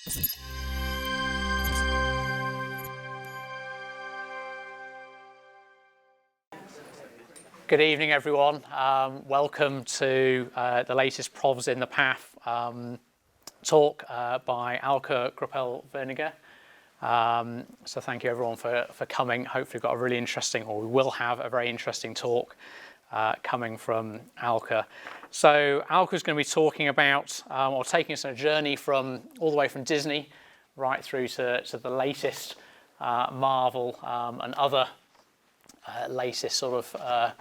Good evening, everyone. Welcome to the latest Profs in the Path talk by Alke Groppel-Wegener. So thank you, everyone, for coming. Hopefully we've got a really interesting, or we will have a very interesting talk coming from Alke. So Alke is going to be talking about, or taking us on a journey from all the way from Disney right through to the latest Marvel and other latest sort of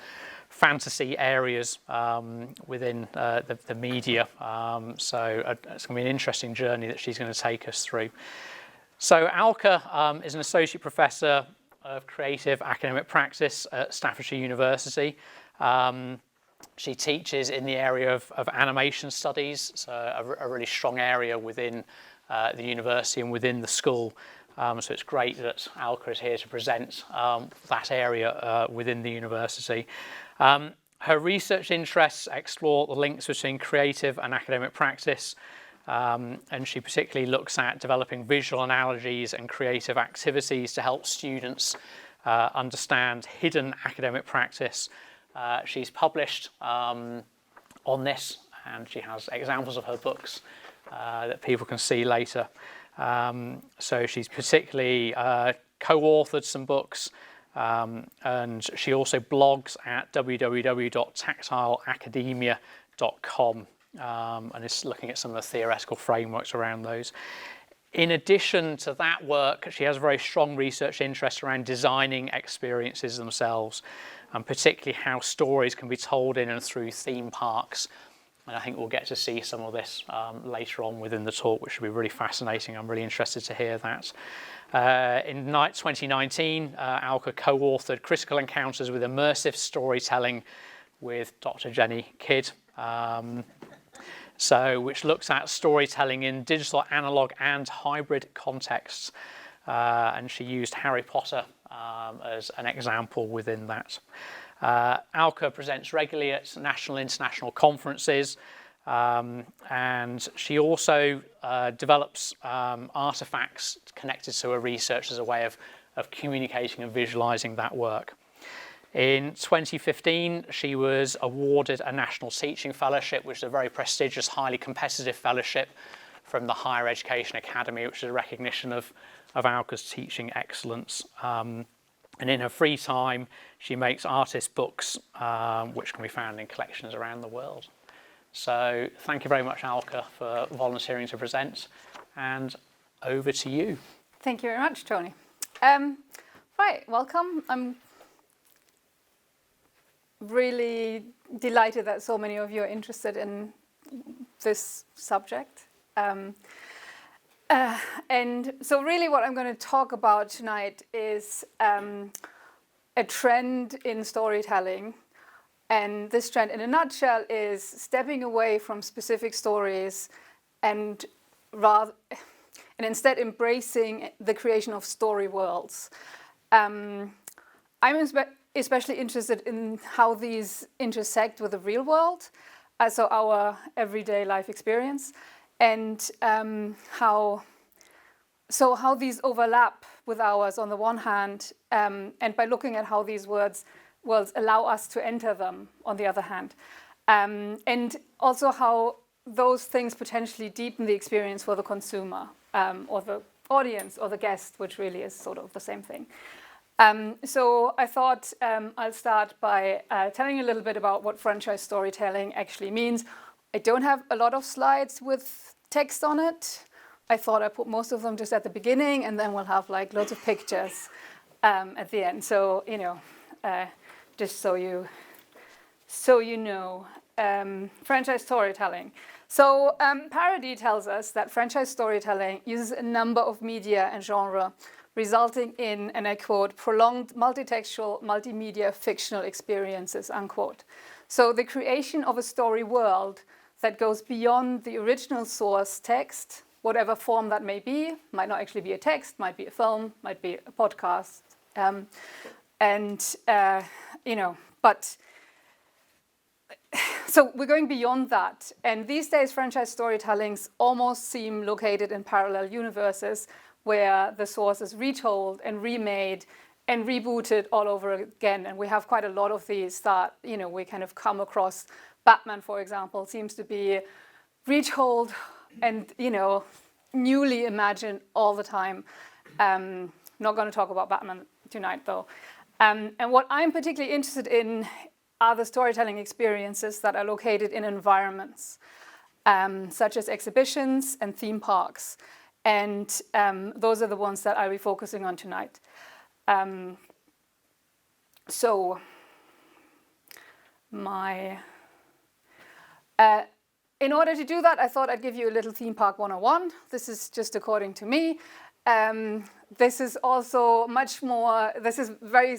fantasy areas within the media. So it's going to be an interesting journey that she's going to take us through. So Alke is an associate professor of creative academic practice at Staffordshire University. She teaches in the area of animation studies, so a really strong area within the university and within the school. So it's great that Alke is here to present that area within the university. Her research interests explore the links between creative and academic practice, and she particularly looks at developing visual analogies and creative activities to help students understand hidden academic practice. She's published on this, and she has examples of her books that people can see later. So she's particularly co-authored some books, and she also blogs at www.tactileacademia.com and is looking at some of the theoretical frameworks around those. In addition to that work, she has a very strong research interest around designing experiences themselves, and particularly how stories can be told in and through theme parks. And I think we'll get to see some of this later on within the talk, which will be really fascinating. I'm really interested to hear that. In 2019, Alke co-authored Critical Encounters with Immersive Storytelling with Dr. Jenny Kidd, which looks at storytelling in digital, analog and hybrid contexts. And she used Harry Potter as an example within that. Alke presents regularly at national and international conferences, and she also develops artifacts connected to her research as a way of communicating and visualizing that work. In 2015, she was awarded a National Teaching Fellowship, which is a very prestigious, highly competitive fellowship from the Higher Education Academy, which is a recognition of Alke's teaching excellence. And in her free time, she makes artist books, which can be found in collections around the world. So thank you very much, Alke, for volunteering to present. And over to you. Thank you very much, Tony. Right, welcome. I'm really delighted that so many of you are interested in this subject. And so really what I'm going to talk about tonight is a trend in storytelling. And this trend, in a nutshell, is stepping away from specific stories and instead embracing the creation of story worlds. I'm especially interested in how these intersect with the real world, so our everyday life experience, and how these overlap with ours on the one hand, and by looking at how these worlds allow us to enter them on the other hand, and also how those things potentially deepen the experience for the consumer, or the audience, or the guest, which really is sort of the same thing. So I thought I'll start by telling you a little bit about what franchise storytelling actually means. I don't have a lot of slides with text on it. I thought I'd put most of them just at the beginning, and then we'll have like loads of pictures at the end. So, just so you know, franchise storytelling. So Parody tells us that franchise storytelling uses a number of media and genre, resulting in, and I quote, prolonged multitextual, multimedia fictional experiences, unquote. So the creation of a story world that goes beyond the original source text, whatever form that may be, might not actually be a text, might be a film, might be a podcast, but So we're going beyond that. And these days, franchise storytellings almost seem located in parallel universes where the source is retold and remade and rebooted all over again. And we have quite a lot of these that, we kind of come across. Batman, for example, seems to be retold and, newly imagined all the time. Not going to talk about Batman tonight, though. And what I'm particularly interested in are the storytelling experiences that are located in environments, such as exhibitions and theme parks. And those are the ones that I'll be focusing on tonight. In order to do that, I thought I'd give you a little theme park 101. This is just according to me. This is also this is very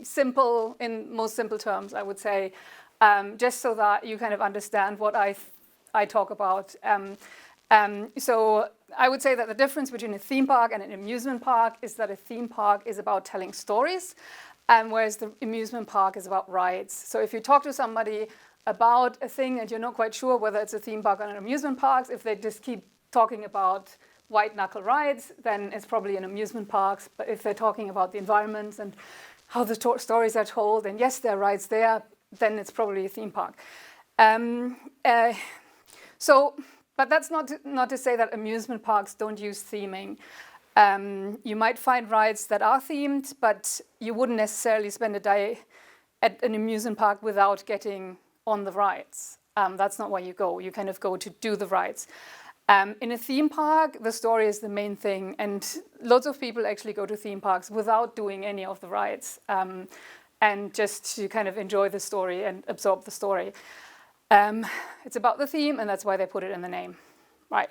simple in most simple terms, I would say, just so that you kind of understand what I talk about. So I would say that the difference between a theme park and an amusement park is that a theme park is about telling stories, whereas the amusement park is about rides. So if you talk to somebody about a thing and you're not quite sure whether it's a theme park or an amusement park, if they just keep talking about white knuckle rides, then it's probably an amusement park. But if they're talking about the environments and how the stories are told, and yes, there are rides there, then it's probably a theme park. But that's not to say that amusement parks don't use theming. You might find rides that are themed, but you wouldn't necessarily spend a day at an amusement park without getting on the rides. That's not where you go. You kind of go to do the rides. In a theme park, the story is the main thing, and lots of people actually go to theme parks without doing any of the rides, and just to kind of enjoy the story and absorb the story. It's about the theme, and that's why they put it in the name, right?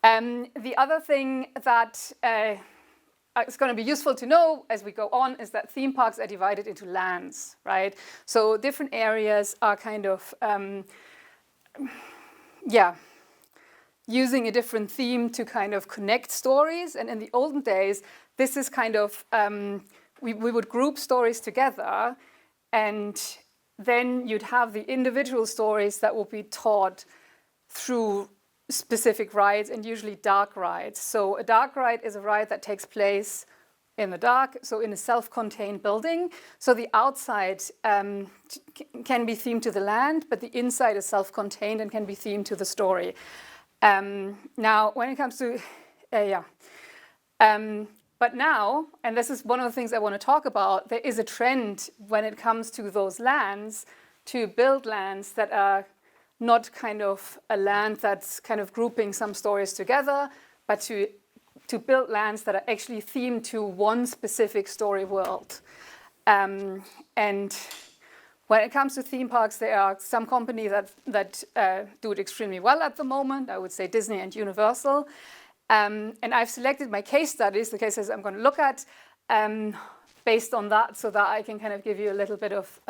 The other thing that it's going to be useful to know as we go on is that theme parks are divided into lands, right? So different areas are kind of, using a different theme to kind of connect stories. And in the olden days, this is kind of, we would group stories together, and then you'd have the individual stories that will be taught through specific rides, and usually dark rides. So a dark ride is a ride that takes place in the dark, so in a self-contained building. So the outside can be themed to the land, but the inside is self-contained and can be themed to the story. Now, when it comes to, but now, and this is one of the things I want to talk about, there is a trend when it comes to those lands to build lands that are not kind of a land that's kind of grouping some stories together, but to build lands that are actually themed to one specific story world. And when it comes to theme parks, there are some companies that do it extremely well at the moment. I would say Disney and Universal. And I've selected my case studies, the cases I'm going to look at, based on that, so that I can kind of give you a little bit of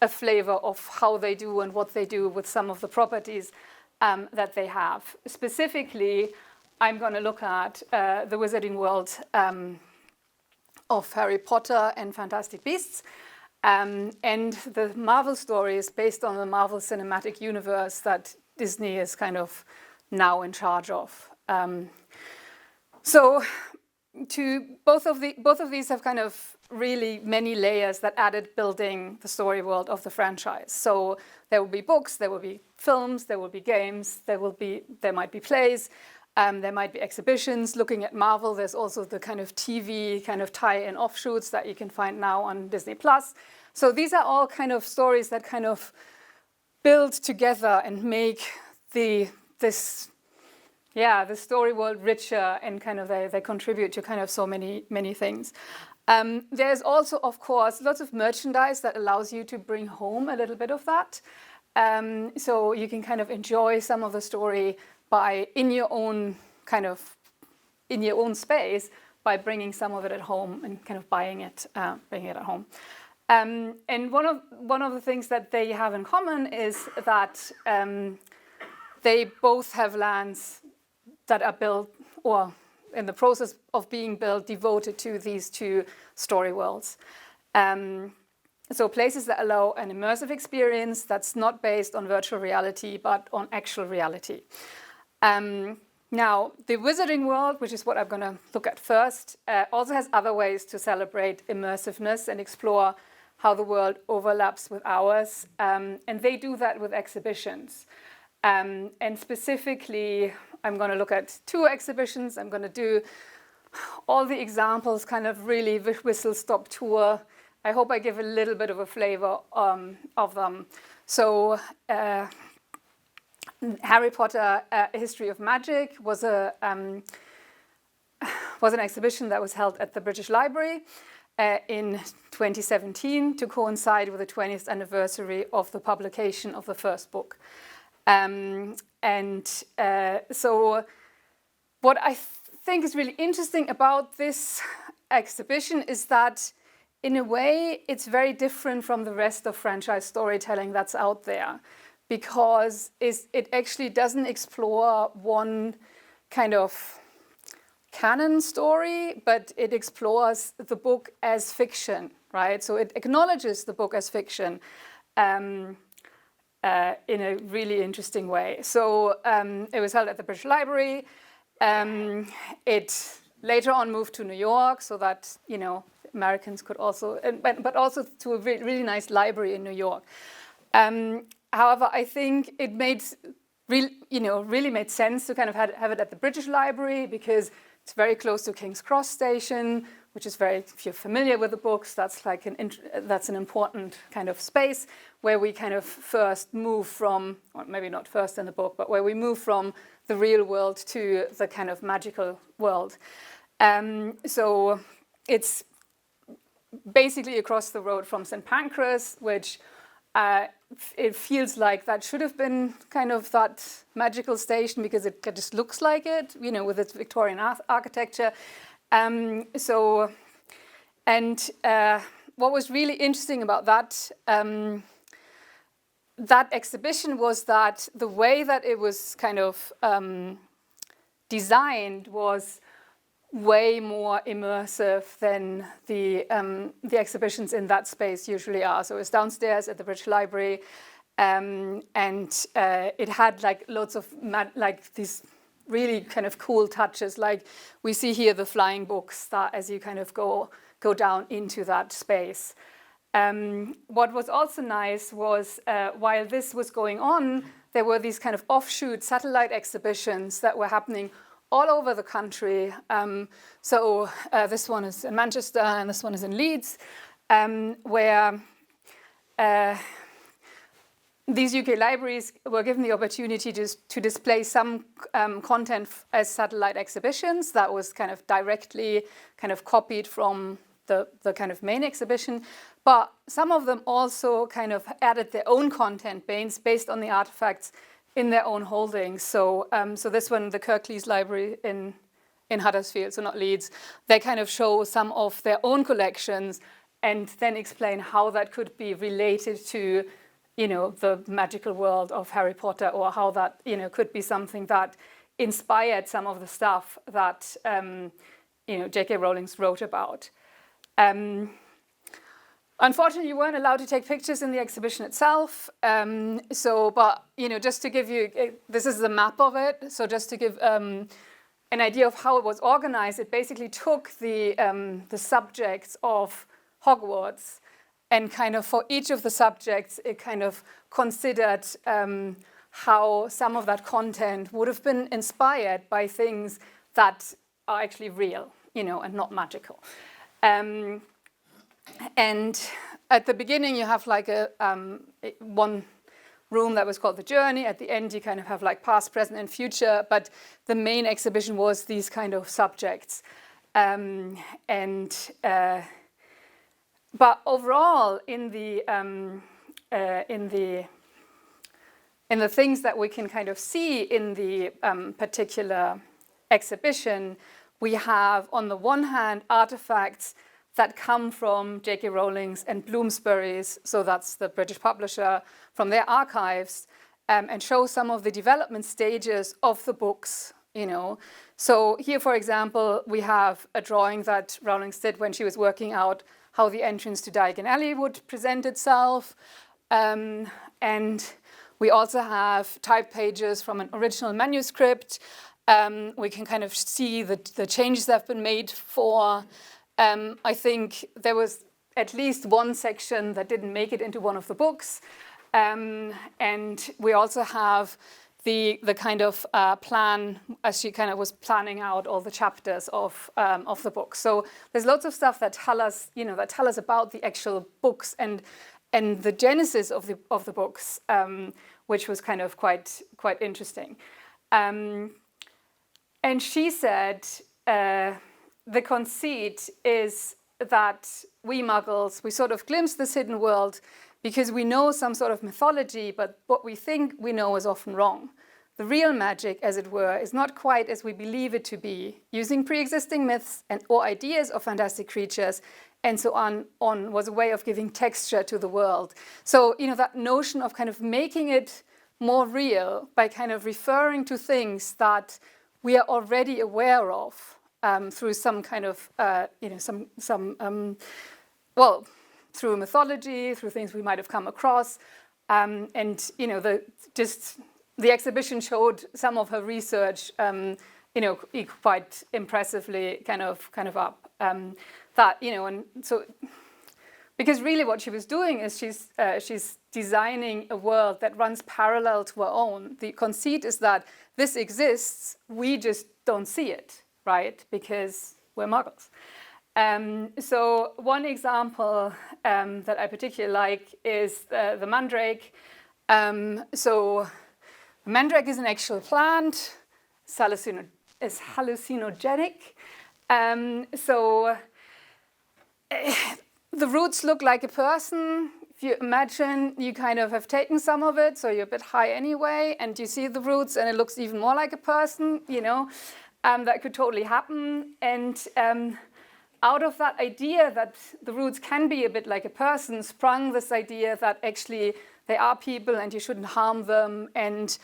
a flavor of how they do and what they do with some of the properties that they have. Specifically, I'm going to look at the Wizarding World of Harry Potter and Fantastic Beasts, and the Marvel stories based on the Marvel Cinematic Universe that Disney is kind of now in charge of. So both of these have kind of really many layers that added building the story world of the franchise. So there will be books, there will be films, there will be games, there might be plays, there might be exhibitions. Looking at Marvel, there's also the kind of TV kind of tie-in offshoots that you can find now on Disney+. So these are all kind of stories that kind of build together and make the story world richer, and kind of they contribute to kind of so many things. There's also, of course, lots of merchandise that allows you to bring home a little bit of that. So you can kind of enjoy some of the story in your own space by bringing some of it at home and kind of bringing it at home. And one of the things that they have in common is that they both have lands that are built or in the process of being built devoted to these two story worlds. So places that allow an immersive experience that's not based on virtual reality, but on actual reality. Now, the Wizarding World, which is what I'm going to look at first, also has other ways to celebrate immersiveness and explore how the world overlaps with ours. And they do that with exhibitions. And specifically, I'm going to look at 2 exhibitions. I'm going to do all the examples, kind of really whistle-stop tour. I hope I give a little bit of a flavor of them. So Harry Potter, A History of Magic was an exhibition that was held at the British Library in 2017 to coincide with the 20th anniversary of the publication of the first book. So what I think is really interesting about this exhibition is that in a way it's very different from the rest of franchise storytelling that's out there, because it actually doesn't explore one kind of canon story, but it explores the book as fiction, right? So it acknowledges the book as fiction in a really interesting way. So it was held at the British Library. It later on moved to New York so that, you know, Americans could also, but also to a really nice library in New York. However, I think it made really made sense to kind of have it at the British Library because it's very close to King's Cross Station, which is very, if you're familiar with the books, that's like that's an important kind of space where we kind of first move from, or maybe not first in the book, but where we move from the real world to the kind of magical world. So it's basically across the road from St. Pancras, which it feels like that should have been kind of that magical station because it just looks like it, you know, with its Victorian architecture. What was really interesting about that that exhibition was that the way that it was kind of designed was way more immersive than the exhibitions in that space usually are. So it was downstairs at the British Library, and it had like lots of these really kind of cool touches. Like we see here the flying books that as you kind of go down into that space. What was also nice was while this was going on, there were these kind of offshoot satellite exhibitions that were happening all over the country. This one is in Manchester and this one is in Leeds, where these UK libraries were given the opportunity to display some content as satellite exhibitions that was kind of directly kind of copied from the kind of main exhibition. But some of them also kind of added their own content based on the artifacts in their own holdings. So this one, the Kirklees Library in Huddersfield, so not Leeds, they kind of show some of their own collections and then explain how that could be related to, you know, the magical world of Harry Potter, or how that, you know, could be something that inspired some of the stuff that, you know, J.K. Rowling wrote about. Unfortunately, you weren't allowed to take pictures in the exhibition itself. But you know, just to give you, this is the map of it. So just to give an idea of how it was organized, it basically took the subjects of Hogwarts, and kind of for each of the subjects, it kind of considered how some of that content would have been inspired by things that are actually real, you know, and not magical. And at the beginning, you have like one room that was called the Journey. At the end, you kind of have like past, present, and future. But the main exhibition was these kind of subjects. But overall, in the things that we can kind of see in the particular exhibition, we have on the one hand artifacts that come from J.K. Rowling's and Bloomsbury's, so that's the British publisher, from their archives, and show some of the development stages of the books, you know. So here, for example, we have a drawing that Rowling did when she was working out how the entrance to Diagon Alley would present itself. And we also have type pages from an original manuscript. We can kind of see the changes that have been made for. I think there was at least one section that didn't make it into one of the books. And we also have the kind of plan as she kind of was planning out all the chapters of the book. So there's lots of stuff that tell us, about the actual books and the genesis of the books, which was kind of quite interesting. And she said the conceit is that we Muggles, we sort of glimpse this hidden world because we know some sort of mythology, but what we think we know is often wrong. The real magic, as it were, is not quite as we believe it to be, using pre-existing myths or ideas of fantastic creatures and so on was a way of giving texture to the world. So, that notion of kind of making it more real by kind of referring to things that we are already aware of through some kind of, through mythology, through things we might have come across. The exhibition showed some of her research, quite impressively kind of up. And so, because really what she was doing is she's designing a world that runs parallel to our own. The conceit is that this exists, we just don't see it, right? Because we're Muggles. So one example that I particularly like is the mandrake. So the mandrake is an actual plant. It's hallucinogenic. So the roots look like a person. If you imagine you kind of have taken some of it, so you're a bit high anyway, and you see the roots and it looks even more like a person, that could totally happen. And out of that idea that the roots can be a bit like a person sprung this idea that actually they are people and you shouldn't harm them. And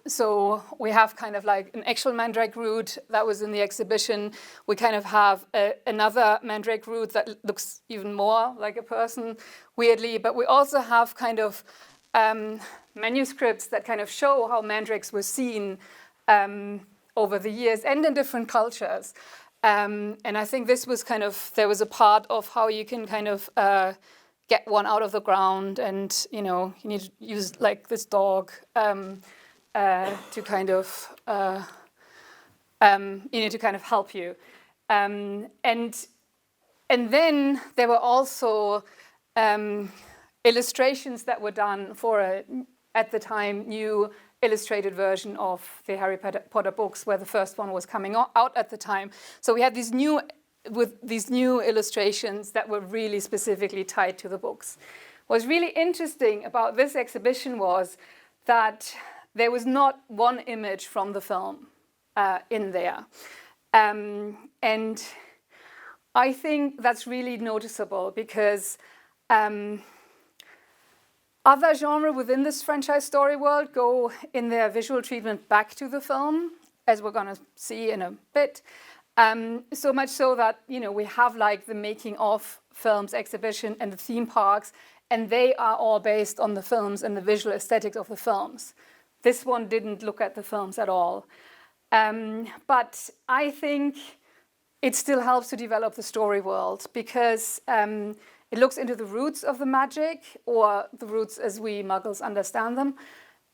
so we have kind of like an actual mandrake root that was in the exhibition. We kind of have another mandrake root that looks even more like a person, weirdly. But we also have kind of manuscripts that kind of show how mandrakes were seen over the years and in different cultures. And I think this was there was a part of how you can kind of get one out of the ground, and you need to use like this dog to kind of to kind of help you. And then there were also illustrations that were done for at the time new illustrated version of the Harry Potter books, where the first one was coming out at the time. So we had these new illustrations that were really specifically tied to the books. What's really interesting about this exhibition was that there was not one image from the film in there. And I think that's really noticeable because other genres within this franchise story world go in their visual treatment back to the film, as we're going to see in a bit. So much so that, we have like the making of films exhibition and the theme parks, and they are all based on the films and the visual aesthetics of the films. This one didn't look at the films at all. But I think it still helps to develop the story world because it looks into the roots of the magic, or the roots as we Muggles understand them.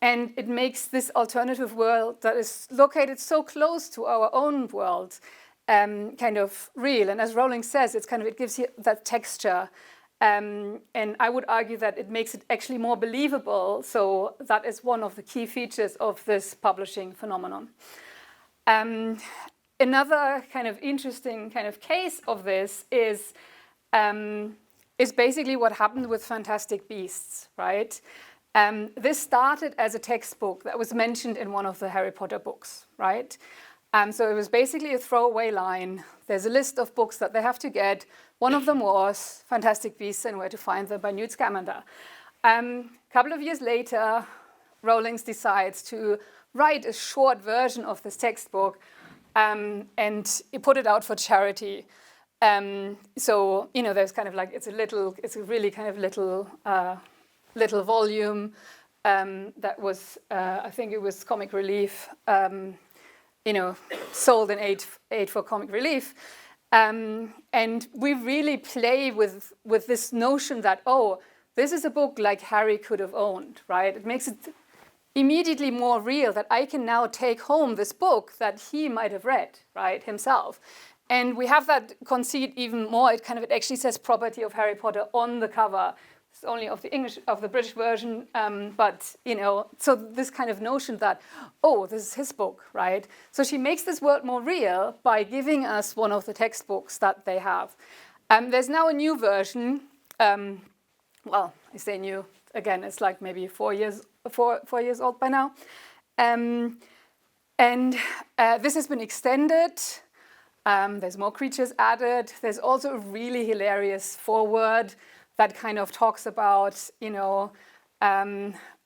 And it makes this alternative world that is located so close to our own world kind of real. And as Rowling says, it gives you that texture. And I would argue that it makes it actually more believable. So that is one of the key features of this publishing phenomenon. Another kind of interesting kind of case of this is basically what happened with Fantastic Beasts, right? This started as a textbook that was mentioned in one of the Harry Potter books, right? So it was basically a throwaway line. There's a list of books that they have to get. One of them was Fantastic Beasts and Where to Find Them by Newt Scamander. A couple of years later, Rowling decides to write a short version of this textbook and put it out for charity. So there's kind of like it's a really kind of little volume that was I think it was Comic Relief, sold in aid for Comic Relief. And we really play with this notion that, oh, this is a book like Harry could have owned, right? It makes it immediately more real that I can now take home this book that he might have read, right, himself. And we have that conceit even more. It actually says property of Harry Potter on the cover. It's only of the British version, but so this kind of notion that, oh, this is his book, right? So she makes this world more real by giving us one of the textbooks that they have. There's now a new version. Well, I say new again. It's like maybe 4 years old by now, and this has been extended. There's more creatures added. There's also a really hilarious foreword that kind of talks about,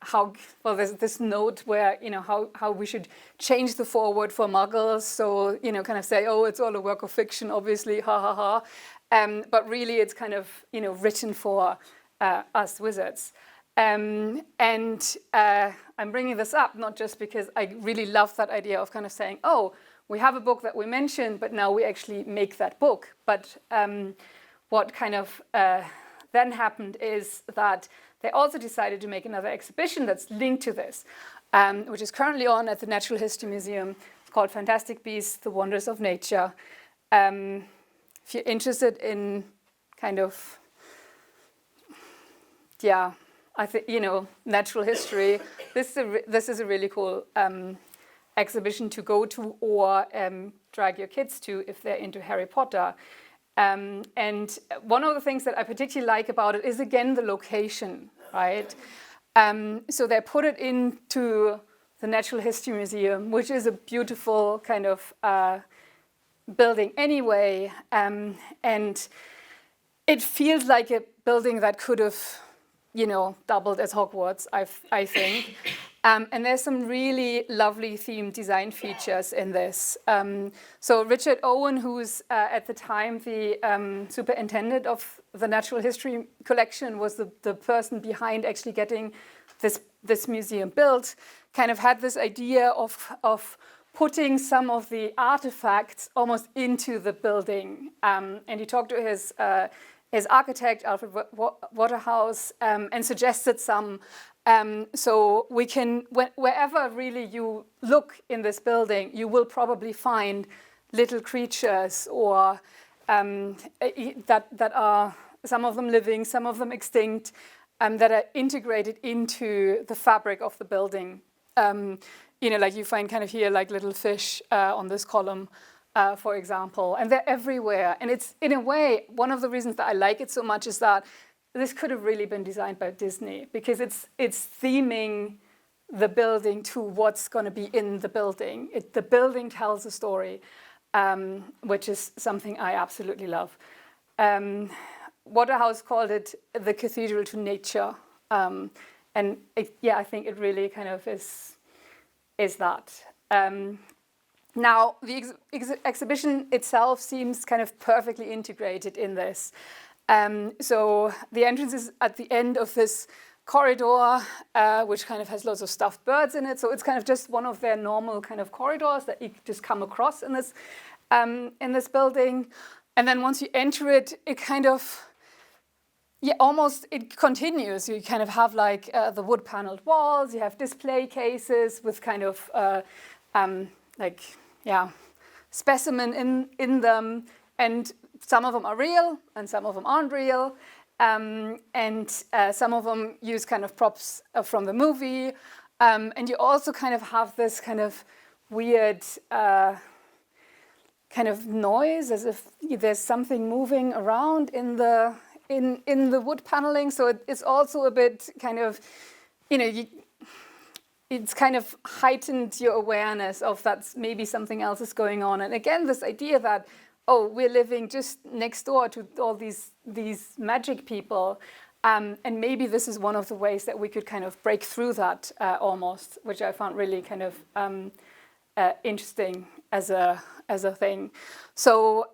how, well, there's this note where, how we should change the foreword for muggles. So, kind of say, oh, it's all a work of fiction, obviously, ha, ha, ha. But really, it's kind of, written for us wizards. And I'm bringing this up not just because I really love that idea of kind of saying, oh, we have a book that we mentioned, but now we actually make that book. But what kind of then happened is that they also decided to make another exhibition that's linked to this, which is currently on at the Natural History Museum. It's called Fantastic Beasts, The Wonders of Nature. If you're interested in kind of, I think, natural history, this is a really cool exhibition to go to or drag your kids to if they're into Harry Potter. And one of the things that I particularly like about it is, again, the location, right? So they put it into the Natural History Museum, which is a beautiful kind of building anyway. And it feels like a building that could have, doubled as Hogwarts, I think. And there's some really lovely themed design features in this. So Richard Owen, who's at the time the superintendent of the Natural History Collection, was the person behind actually getting this museum built, kind of had this idea of putting some of the artifacts almost into the building. And he talked to his architect, Alfred Waterhouse, and suggested some. So we can, wherever really you look in this building, you will probably find little creatures or that are, some of them living, some of them extinct, that are integrated into the fabric of the building. Like you find kind of here, like little fish on this column, for example, and they're everywhere. And it's, in a way, one of the reasons that I like it so much is that this could have really been designed by Disney, because it's theming the building to what's going to be in the building. The building tells a story, which is something I absolutely love. Waterhouse called it the cathedral to nature. And I think it really kind of is that. Now, the exhibition itself seems kind of perfectly integrated in this. So the entrance is at the end of this corridor, which kind of has lots of stuffed birds in it. So it's kind of just one of their normal kind of corridors that you just come across in this building. And then once you enter it, it kind of, it continues. You kind of have like the wood paneled walls. You have display cases with kind of specimen in them. And some of them are real and some of them aren't real. And some of them use kind of props from the movie. And you also kind of have this kind of weird kind of noise, as if there's something moving around in the wood paneling. So it's also a bit kind of, it's kind of heightened your awareness of that maybe something else is going on. And again, this idea that, oh, we're living just next door to all these magic people. And maybe this is one of the ways that we could kind of break through that almost, which I found really kind of interesting. as a thing. So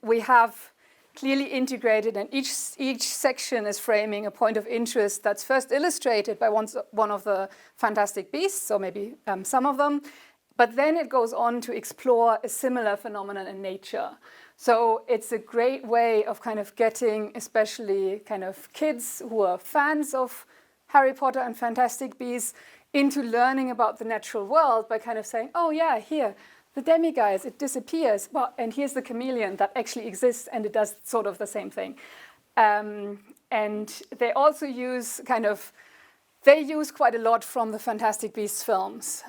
we have clearly integrated, and each section is framing a point of interest that's first illustrated by one of the fantastic beasts, or maybe some of them, but then it goes on to explore a similar phenomenon in nature. So it's a great way of kind of getting, especially kind of kids who are fans of Harry Potter and Fantastic Beasts, into learning about the natural world by kind of saying, oh yeah, here, the demiguise, it disappears, well, and here's the chameleon that actually exists and it does sort of the same thing. And they also use they use quite a lot from the Fantastic Beasts films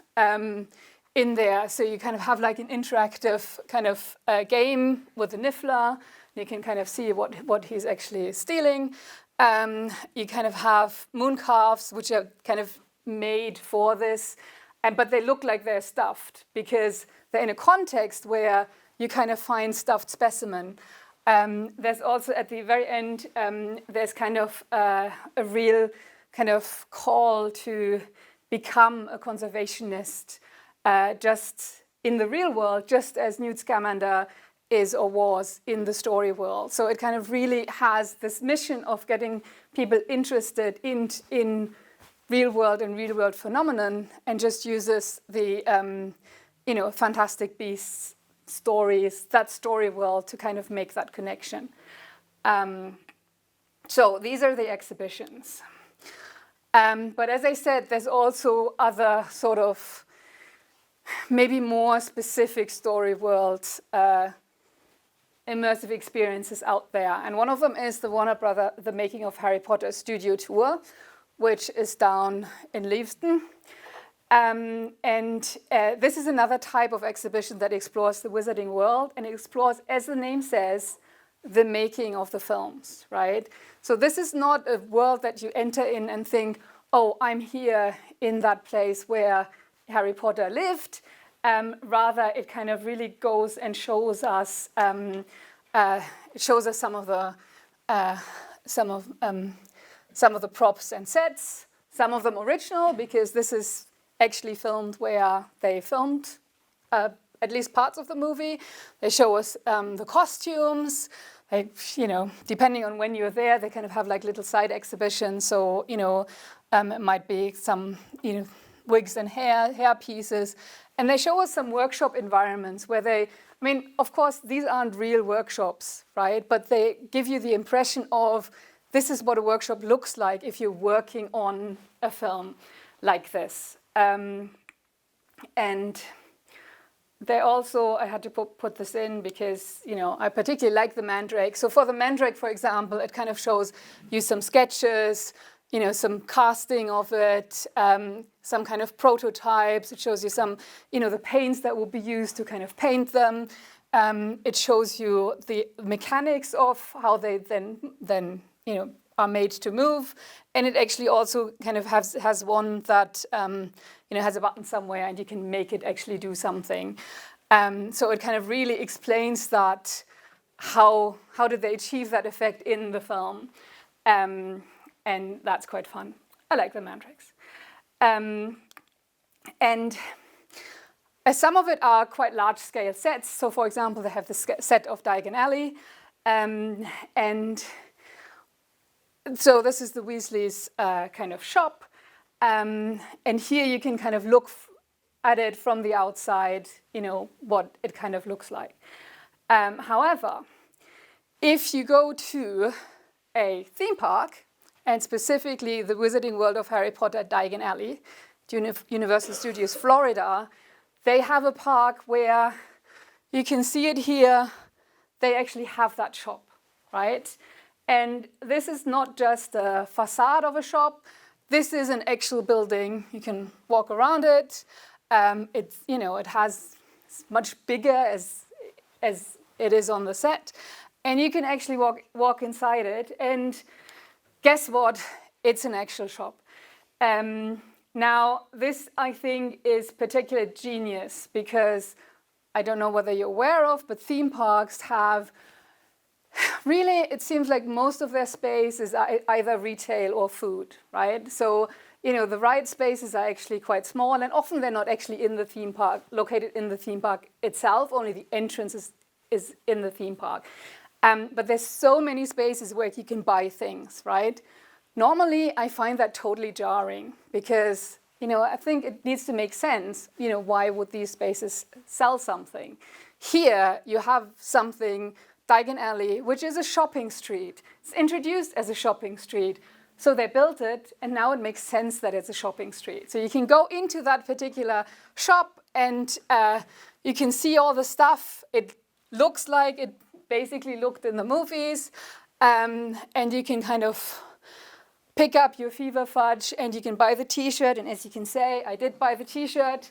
in there. So you kind of have like an interactive kind of game with the Niffler. You can kind of see what he's actually stealing. You kind of have mooncalves, which are kind of made for this, but they look like they're stuffed because they're in a context where you kind of find stuffed specimen. There's also at the very end, there's kind of a real kind of call to become a conservationist just in the real world, just as Newt Scamander is or was in the story world. So it kind of really has this mission of getting people interested in real world and real world phenomenon, and just uses the Fantastic Beasts stories, that story world, to kind of make that connection. So these are the exhibitions. But as I said, there's also other sort of maybe more specific story world immersive experiences out there. And one of them is the Warner Brother, the Making of Harry Potter Studio Tour, which is down in Leavesden. This is another type of exhibition that explores the wizarding world, and it explores, as the name says, the making of the films, right? So this is not a world that you enter in and think, oh, I'm here in that place where Harry Potter lived. Rather, it kind of really goes and shows us some of the props and sets. Some of them original, because this is actually filmed where they filmed at least parts of the movie. They show us the costumes. They, depending on when you're there, they kind of have like little side exhibitions. So it might be some wigs and hair pieces. And they show us some workshop environments where of course, these aren't real workshops, right? But they give you the impression of this is what a workshop looks like if you're working on a film like this. And they also, I had to put this in because, I particularly like the Mandrake. So for the Mandrake, for example, it kind of shows you some sketches, some casting of it, some kind of prototypes. It shows you some, the paints that will be used to kind of paint them. It shows you the mechanics of how they then are made to move. And it actually also kind of has one that, has a button somewhere and you can make it actually do something. So it kind of really explains that, how did they achieve that effect in the film? And that's quite fun. I like the Mandrakes. And some of it are quite large-scale sets. So, for example, they have the set of Diagon Alley. And so this is the Weasleys' kind of shop. And here you can kind of look at it from the outside, what it kind of looks like. However, if you go to a theme park, and specifically the Wizarding World of Harry Potter at Diagon Alley, Universal Studios Florida, they have a park where you can see it here. They actually have that shop, right? And this is not just a facade of a shop. This is an actual building. You can walk around it. It has much bigger as it is on the set, and you can actually walk inside it. And guess what? It's an actual shop. Now, this, I think, is particularly genius because I don't know whether you're aware of, but theme parks have really, it seems like most of their space is either retail or food, right? So the ride spaces are actually quite small, and often they're not actually in the theme park, located in the theme park itself, only the entrance is in the theme park. But there's so many spaces where you can buy things, right? Normally, I find that totally jarring because, I think it needs to make sense, why would these spaces sell something? Here, you have something, Diagon Alley, which is a shopping street. It's introduced as a shopping street. So they built it, and now it makes sense that it's a shopping street. So you can go into that particular shop, and you can see all the stuff. It looks like it basically looked in the movies, and you can kind of pick up your fever fudge, and you can buy the T-shirt. And as you can say, I did buy the T-shirt.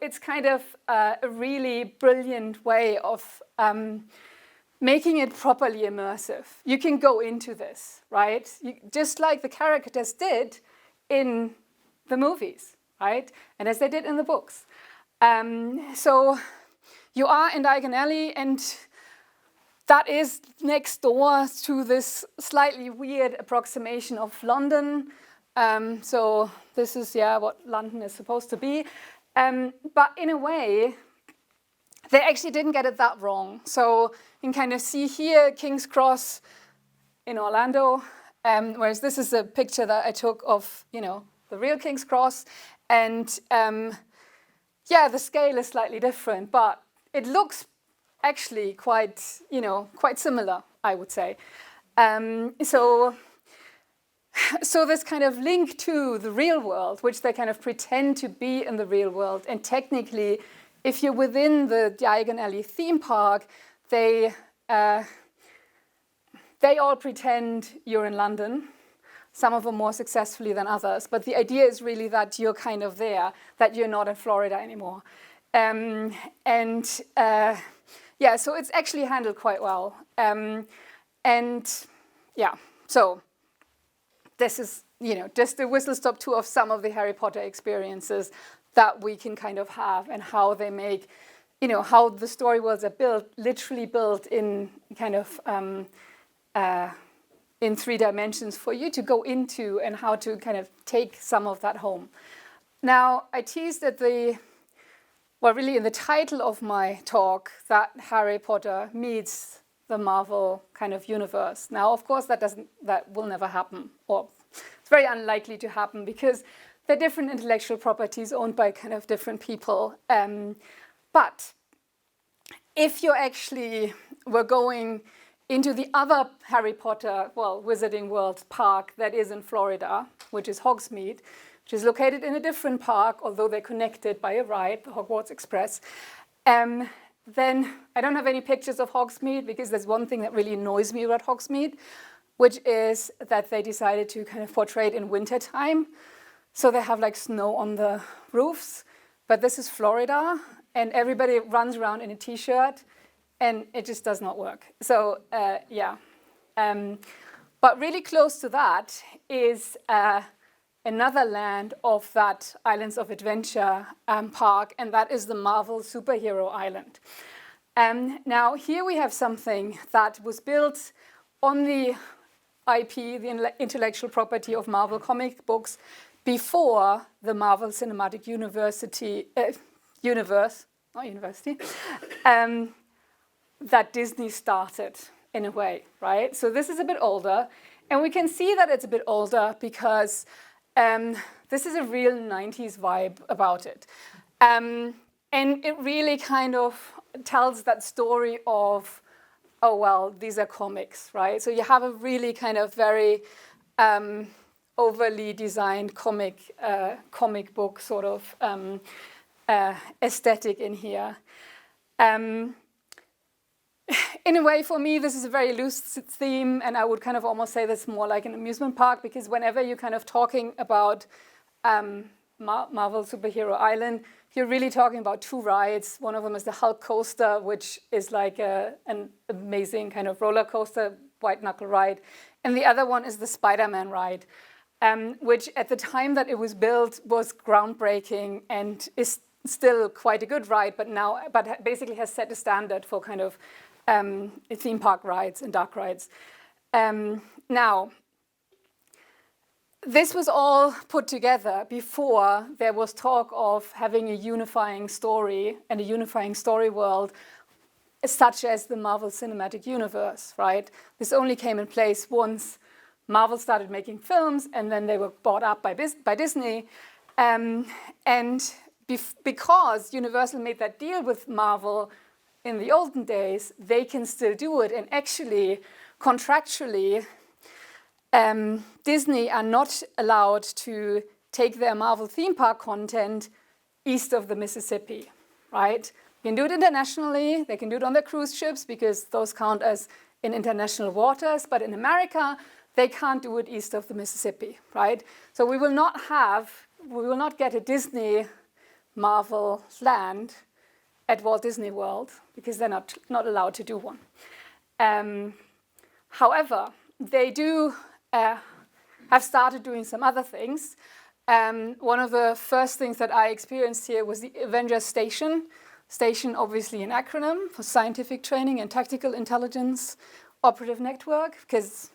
It's kind of a really brilliant way of making it properly immersive. You can go into this, right? Just like the characters did in the movies, right? And as they did in the books. So you are in Diagon Alley, and that is next door to this slightly weird approximation of London. So this is, what London is supposed to be. But in a way, they actually didn't get it that wrong. So you can kind of see here King's Cross in Orlando, whereas this is a picture that I took of, the real King's Cross. And the scale is slightly different, but it looks actually quite similar, I would say. So this kind of link to the real world, which they kind of pretend to be in the real world, and technically, if you're within the Diagon Alley theme park, they all pretend you're in London. Some of them more successfully than others. But the idea is really that you're kind of there, that you're not in Florida anymore. So it's actually handled quite well. So this is, just a whistle-stop tour of some of the Harry Potter experiences that we can kind of have, and how they make, how the story worlds are literally built in kind of in 3 dimensions for you to go into, and how to kind of take some of that home. Now, I teased at really in the title of my talk, that Harry Potter meets the Marvel kind of universe. Now, of course, that will never happen, or it's very unlikely to happen, because they're different intellectual properties owned by kind of different people. But if you actually were going into the other Harry Potter, Wizarding World park that is in Florida, which is Hogsmeade, which is located in a different park, although they're connected by a ride, the Hogwarts Express, then I don't have any pictures of Hogsmeade, because there's one thing that really annoys me about Hogsmeade, which is that they decided to kind of portray it in winter time. So they have like snow on the roofs, but this is Florida, and everybody runs around in a T-shirt, and it just does not work. So but really close to that is another land of that Islands of Adventure park, and that is the Marvel Superhero Island. Now here we have something that was built on the IP, the intellectual property of Marvel comic books, before the Marvel Cinematic Universe, that Disney started, in a way, right? So this is a bit older, and we can see that it's a bit older because this is a real 90s vibe about it. And it really kind of tells that story of, these are comics, right? So you have a really kind of very overly designed comic book sort of aesthetic in here. In a way, for me, this is a very loose theme, and I would kind of almost say that's more like an amusement park, because whenever you're kind of talking about Marvel Superhero Island, you're really talking about 2 rides. One of them is the Hulk coaster, which is like an amazing kind of roller coaster, white knuckle ride. And the other one is the Spider-Man ride, which at the time that it was built was groundbreaking and is still quite a good ride, but basically has set a standard for kind of theme park rides and dark rides. Now, this was all put together before there was talk of having a unifying story and a unifying story world, such as the Marvel Cinematic Universe, right? This only came in place once Marvel started making films, and then they were bought up by Disney. Because Universal made that deal with Marvel in the olden days, they can still do it. And actually, contractually, Disney are not allowed to take their Marvel theme park content east of the Mississippi, right? They can do it internationally. They can do it on their cruise ships because those count as in international waters. But in America, they can't do it east of the Mississippi, right? So we will not get a Disney Marvel land at Walt Disney World because they're not allowed to do one. However, they do have started doing some other things. One of the first things that I experienced here was the Avengers Station. Station, obviously an acronym for Scientific Training and Tactical Intelligence Operative Network, because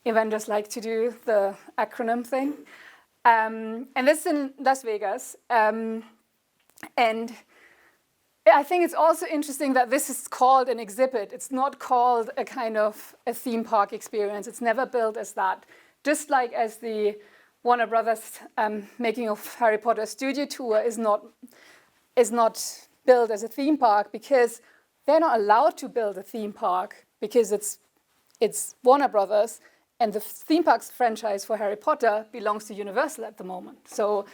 Avengers like to do the acronym thing. And this is in Las Vegas. And I think it's also interesting that this is called an exhibit. It's not called a kind of a theme park experience. It's never built as that. Just like as the Warner Brothers making of Harry Potter studio tour is not built as a theme park because they're not allowed to build a theme park because it's Warner Brothers, and the theme parks franchise for Harry Potter belongs to Universal at the moment. So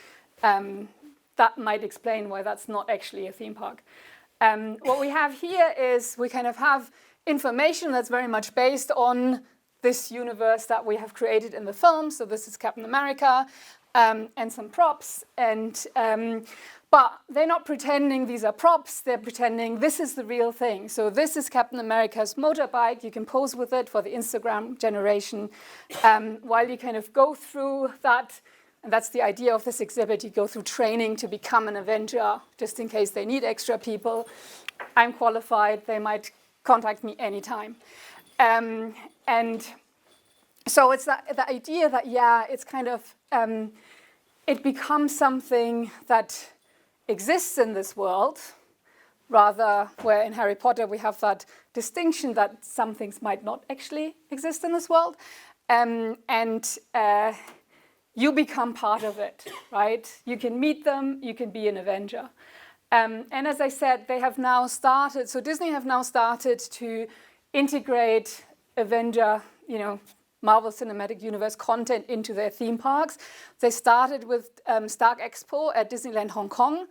that might explain why that's not actually a theme park. What we have here is we kind of have information that's very much based on this universe that we have created in the film. So this is Captain America and some props. But they're not pretending these are props. They're pretending this is the real thing. So this is Captain America's motorbike. You can pose with it for the Instagram generation while you kind of go through that. And that's the idea of this exhibit. You go through training to become an Avenger, just in case they need extra people. I'm qualified. They might contact me anytime. And so it's the idea that, yeah, it's kind of, it becomes something that exists in this world, rather where in Harry Potter we have that distinction that some things might not actually exist in this world. You become part of it, right? You can meet them, you can be an Avenger. And as I said, they have now started, so Disney have now started to integrate Avenger, Marvel Cinematic Universe content into their theme parks. They started with Stark Expo at Disneyland Hong Kong.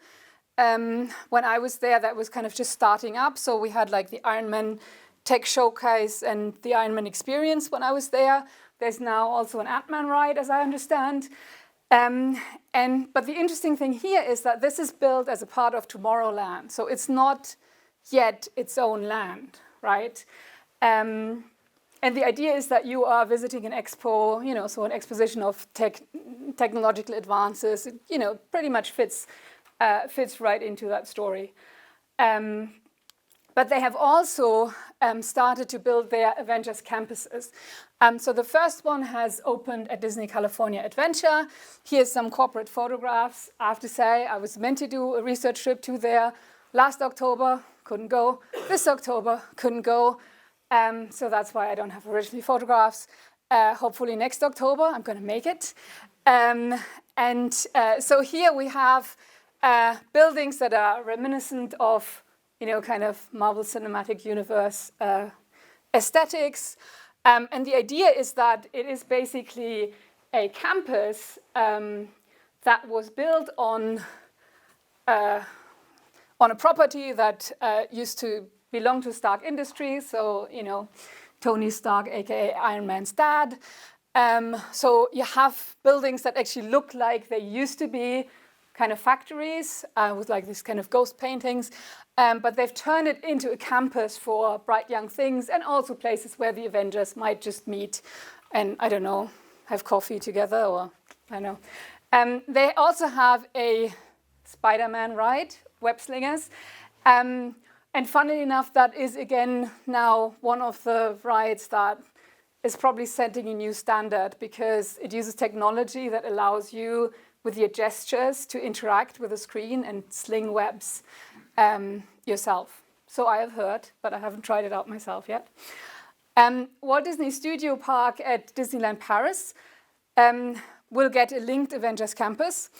When I was there, that was kind of just starting up. So we had like the Iron Man Tech Showcase and the Iron Man Experience when I was there. There's now also an Ant-Man ride, as I understand. But the interesting thing here is that this is built as a part of Tomorrowland. So it's not yet its own land, right? And the idea is that you are visiting an expo, so an exposition of technological advances. It, pretty much fits right into that story. But they have also started to build their Avengers campuses. So the first one has opened at Disney California Adventure. Here's some corporate photographs. I have to say, I was meant to do a research trip to there last October, couldn't go. This October, couldn't go. So that's why I don't have original photographs. Hopefully next October, I'm going to make it. So here we have buildings that are reminiscent of, kind of Marvel Cinematic Universe aesthetics. And the idea is that it is basically a campus that was built on a property that used to belong to Stark Industries, so, Tony Stark, aka Iron Man's dad. So you have buildings that actually look like they used to be kind of factories with like these kind of ghost paintings, but they've turned it into a campus for bright young things and also places where the Avengers might just meet and, I don't know, have coffee together or, I don't know. They also have a Spider-Man ride, Web Slingers. And funnily enough, that is again now one of the rides that is probably setting a new standard because it uses technology that allows you, with your gestures, to interact with the screen and sling webs yourself. So I have heard, but I haven't tried it out myself yet. Walt Disney Studio Park at Disneyland Paris will get a linked Avengers Campus.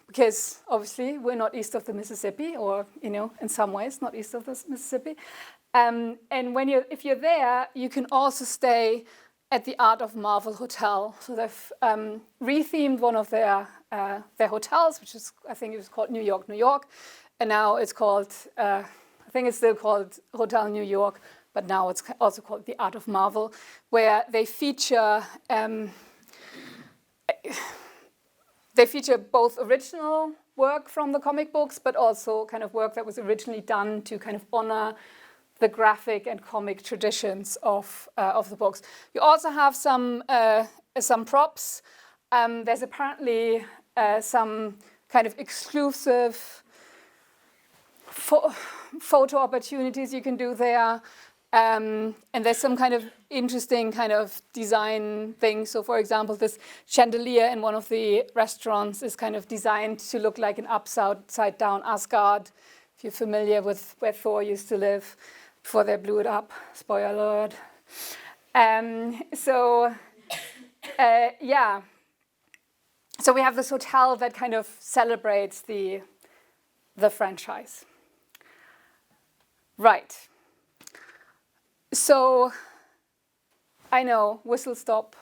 Because obviously we're not east of the Mississippi, or in some ways not east of the Mississippi. And if you're there, you can also stay at the Art of Marvel Hotel. So they've rethemed one of their hotels, which is, I think it was called New York, New York, and now it's called, I think it's still called Hotel New York, but now it's also called the Art of Marvel, where they feature both original work from the comic books, but also kind of work that was originally done to kind of honor the graphic and comic traditions of the books. You also have some props. There's apparently some kind of exclusive photo opportunities you can do there. And there's some kind of interesting kind of design things. So for example, this chandelier in one of the restaurants is kind of designed to look like an upside down Asgard, if you're familiar with where Thor used to live before they blew it up. Spoiler alert. So we have this hotel that kind of celebrates the franchise. Right. So I know, whistle-stop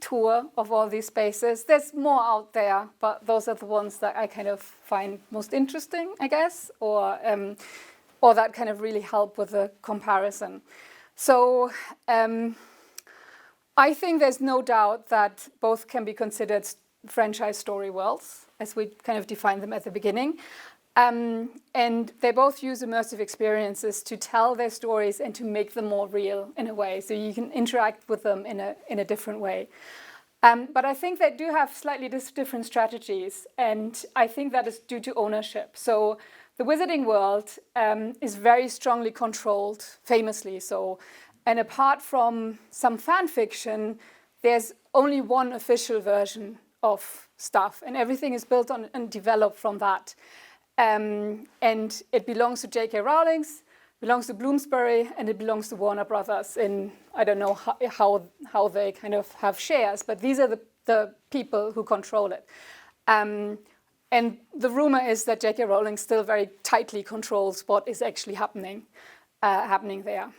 tour of all these spaces. There's more out there, but those are the ones that I kind of find most interesting, I guess, or that kind of really help with the comparison. So I think there's no doubt that both can be considered franchise story worlds, as we kind of defined them at the beginning. And they both use immersive experiences to tell their stories and to make them more real in a way, so you can interact with them in a different way. But I think they do have slightly different strategies, and I think that is due to ownership. So the Wizarding World is very strongly controlled, famously so, and apart from some fan fiction, there's only one official version of stuff, and everything is built on and developed from that. And it belongs to J.K. Rowling, belongs to Bloomsbury, and it belongs to Warner Brothers. In I don't know how they kind of have shares, but these are the people who control it. And the rumor is that J.K. Rowling still very tightly controls what is actually happening there.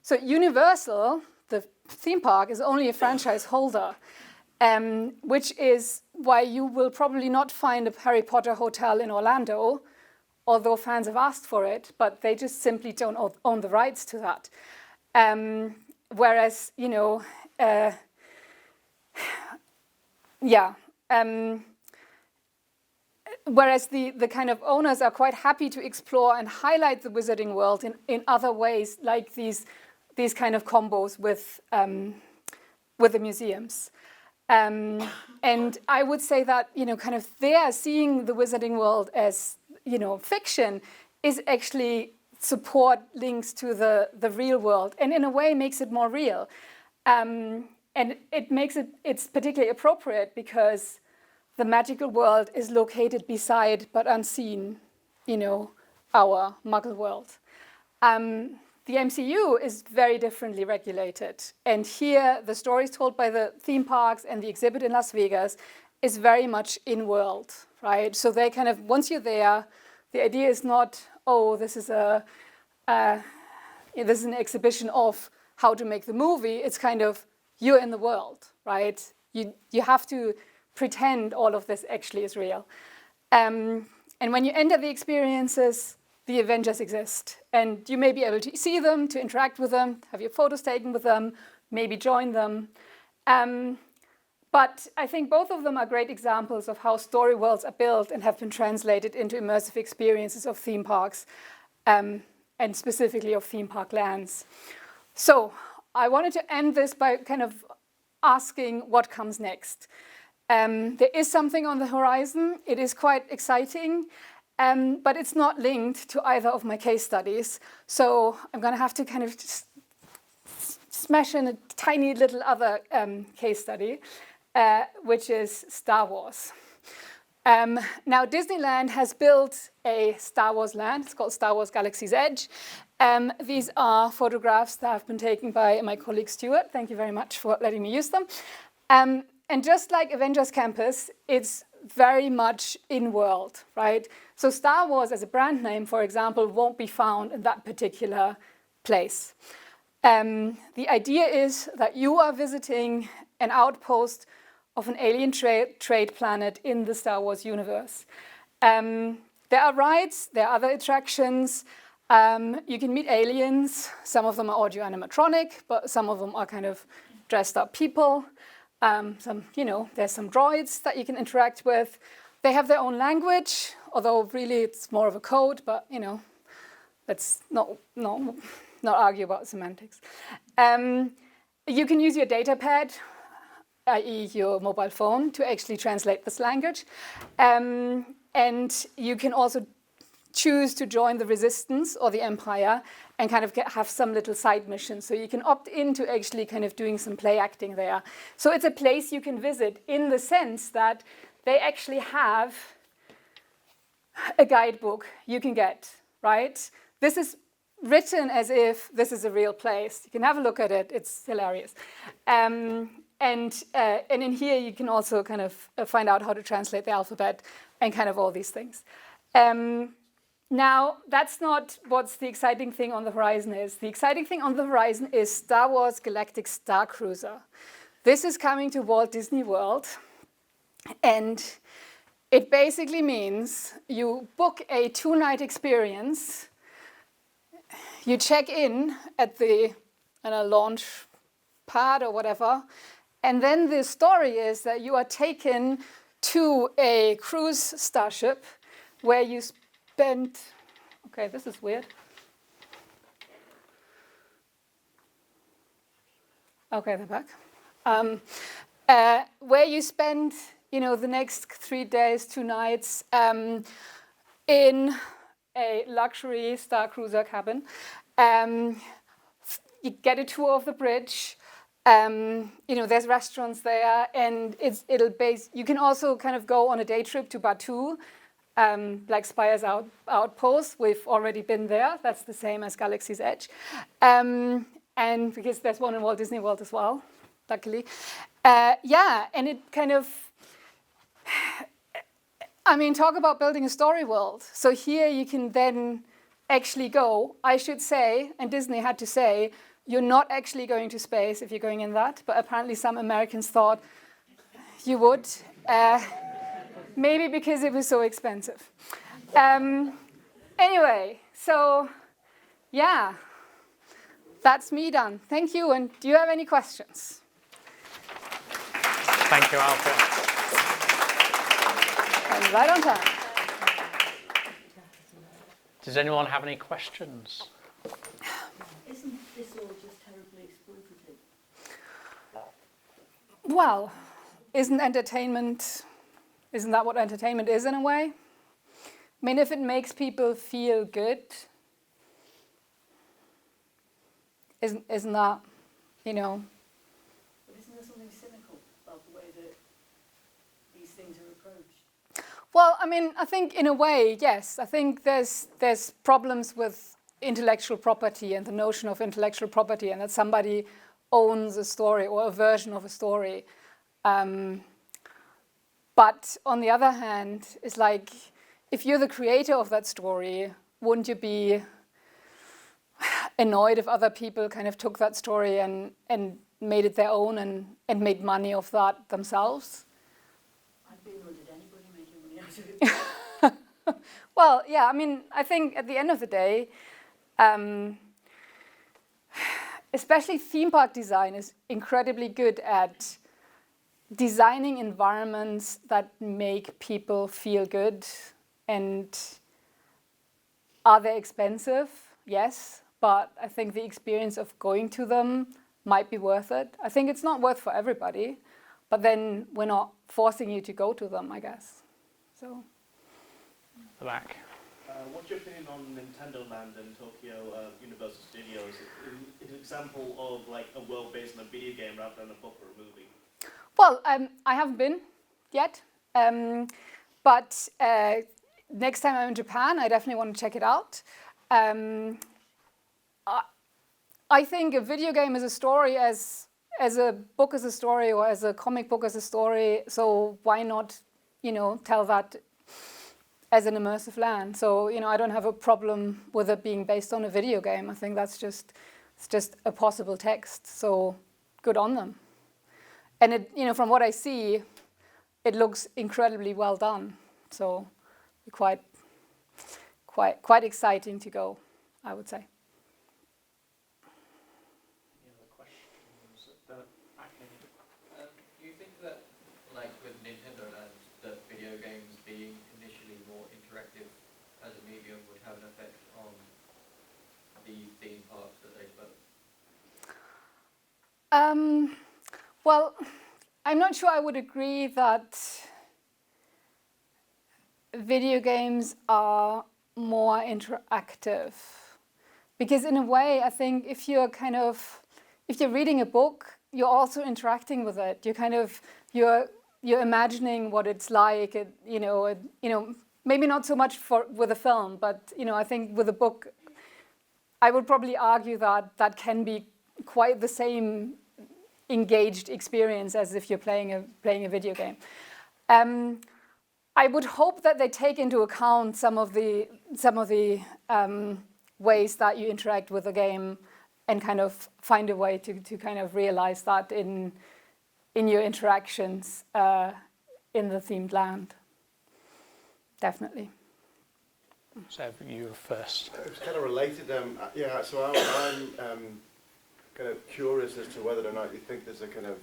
So Universal, the theme park, is only a franchise holder. Which is why you will probably not find a Harry Potter hotel in Orlando, although fans have asked for it, but they just simply don't own the rights to that. Whereas, whereas the kind of owners are quite happy to explore and highlight the Wizarding World in other ways, like these kind of combos with the museums. And I would say that, kind of there seeing the Wizarding World as, fiction is actually support links to the real world, and in a way makes it more real. And it makes it's particularly appropriate because the magical world is located beside but unseen, our Muggle world. The MCU is very differently regulated. And here, the stories told by the theme parks and the exhibit in Las Vegas is very much in-world, right? So they kind of, once you're there, the idea is not, this is an exhibition of how to make the movie. It's kind of, you're in the world, right? You have to pretend all of this actually is real. And when you enter the experiences, the Avengers exist, and you may be able to see them, to interact with them, have your photos taken with them, maybe join them. But I think both of them are great examples of how story worlds are built and have been translated into immersive experiences of theme parks, and specifically of theme park lands. So I wanted to end this by kind of asking what comes next. There is something on the horizon. It is quite exciting. but it's not linked to either of my case studies. So I'm going to have to kind of just smash in a tiny little other case study, which is Star Wars. Now, Disneyland has built a Star Wars land. It's called Star Wars Galaxy's Edge. These are photographs that have been taken by my colleague Stuart. Thank you very much for letting me use them. And just like Avengers Campus, it's very much in-world, right? So Star Wars as a brand name, for example, won't be found in that particular place. The idea is that you are visiting an outpost of an alien trade planet in the Star Wars universe. There are rides, there are other attractions. You can meet aliens. Some of them are audio animatronic, but some of them are kind of dressed up people. There's some droids that you can interact with. They have their own language, although really it's more of a code, but let's not argue about semantics. You can use your data pad, i.e. your mobile phone, to actually translate this language. And you can also choose to join the resistance or the empire and kind of have some little side missions. So you can opt into actually kind of doing some play acting there. So it's a place you can visit in the sense that they actually have a guidebook you can get, right? This is written as if this is a real place. You can have a look at it. It's hilarious. And in here, you can also kind of find out how to translate the alphabet and kind of all these things. Now, that's not what's the exciting thing on the horizon is. The exciting thing on the horizon is Star Wars Galactic Star Cruiser. This is coming to Walt Disney World, and it basically means you book a 2-night experience, you check in at the launch pad or whatever, and then the story is that you are taken to a cruise starship where you spend, okay, this is weird. Okay, they're back. Where you spend, the next 3 days, 2 nights in a luxury Star Cruiser cabin. You get a tour of the bridge. There's restaurants there, and you can also kind of go on a day trip to Batuu, like Spire's Outpost. We've already been there. That's the same as Galaxy's Edge. And because there's one in Walt Disney World as well, luckily. And it kind of, talk about building a story world. So here you can then actually go, I should say, and Disney had to say, you're not actually going to space if you're going in that, but apparently some Americans thought you would. Maybe because it was so expensive. Anyway, so yeah, that's me done. Thank you, and do you have any questions? Thank you, Alke. And right on time. Does anyone have any questions? Isn't this all just terribly exploitative? Well, isn't that what entertainment is in a way? If it makes people feel good, isn't that, But isn't there something cynical about the way that these things are approached? Well, I think in a way, yes. I think there's problems with intellectual property and the notion of intellectual property, and that somebody owns a story or a version of a story. But on the other hand, it's like, if you're the creator of that story, wouldn't you be annoyed if other people kind of took that story and made it their own and made money off that themselves? I'd be annoyed at anybody making money out of it. Well, yeah, I think at the end of the day, especially theme park design is incredibly good at designing environments that make people feel good. And are they expensive? Yes, but I think the experience of going to them might be worth it. I think it's not worth for everybody, but then we're not forcing you to go to them, I guess. So. The back. What's your opinion on Nintendo Land and Tokyo Universal Studios? It's an example of like a world based on a video game rather than a book or a movie. Well, I haven't been yet, but next time I'm in Japan, I definitely want to check it out. I think a video game is a story as a book is a story, or as a comic book is a story. So why not, tell that as an immersive land? So I don't have a problem with it being based on a video game. I think it's just a possible text. So good on them. And it, from what I see, it looks incredibly well done. So quite exciting to go, I would say. Any other questions at the back end? Do you think that, like with Nintendo Land, that video games being initially more interactive as a medium would have an effect on the theme parks that they develop? Well, I'm not sure I would agree that video games are more interactive. Because in a way, I think if you're reading a book, you're also interacting with it. You're imagining what it's like. Maybe not so much with a film, but I think with a book, I would probably argue that can be quite the same engaged experience as if you're playing a video game. I would hope that they take into account some of the ways that you interact with the game, and kind of find a way to kind of realize that in your interactions in the themed land. Definitely. So you were first. It's kind of related. So I'm kind of curious as to whether or not you think there's a kind of